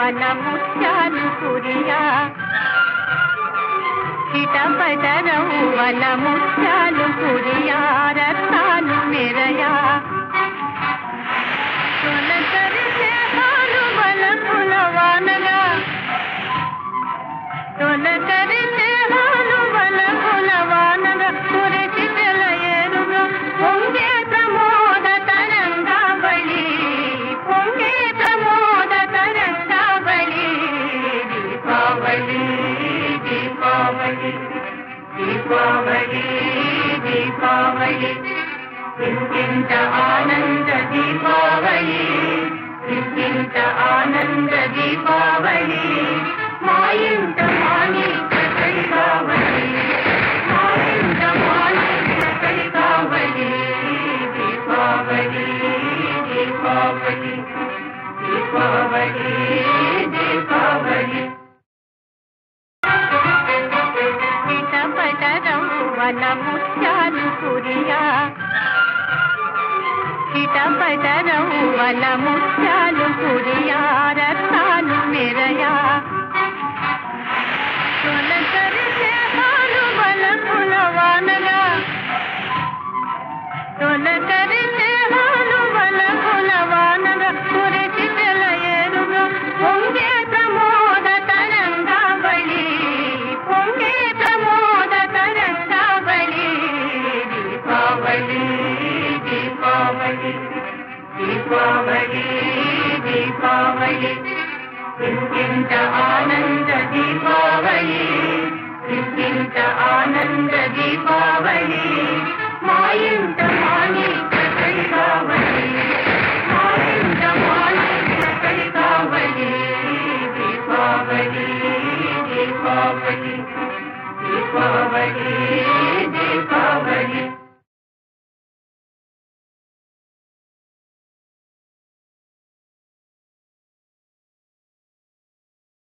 వన ముత్యాలు కురియా చిటపటరవు వన ముత్యాలు కురియా రత్నాలు మెరయా తొలకరిసే హాలు వలపుల వానగా తొలకరిసే హాలు వలపుల వానగా కురిసి తెలయేరుగా పొంగే ప్రమోద తరంగావళి పొంగే ప్రమోద తరంగావళి దీపావళి దీపావళి దీపావళి దీపావళి ఇంత ఆనంద దీపావళి ఇంత ఆనంద దీపావళి మా ఇంట మాణిక్య కళికావళి మా ఇంట మాణిక్య కళికావళి దీపావళి దీపావళి దీపావళి దీపావళి చిటపటరవు వన ముత్యాలు కురియా చిటపటరవు వన ముత్యాలు కురియా రత్నాలు మెరయా తొలకరిసే హాలు వలపుల వానగా తొలకరిసే హాలు వలపుల వానగా కురిసి తెలయేరుగా పొంగే ప్రమోద తరంగావళి పొంగే ప్రమోద తరంగావళి దీపావళి దీపావళి దీపావళి దీపావళి ఇంత ఆనంద దీపావళి ఇంత ఆనంద దీపావళి మా ఇంట మాణిక్య కళికావళి మా ఇంట మాణిక్య కళికావళి దీపావళి దీపావళి దీపావళి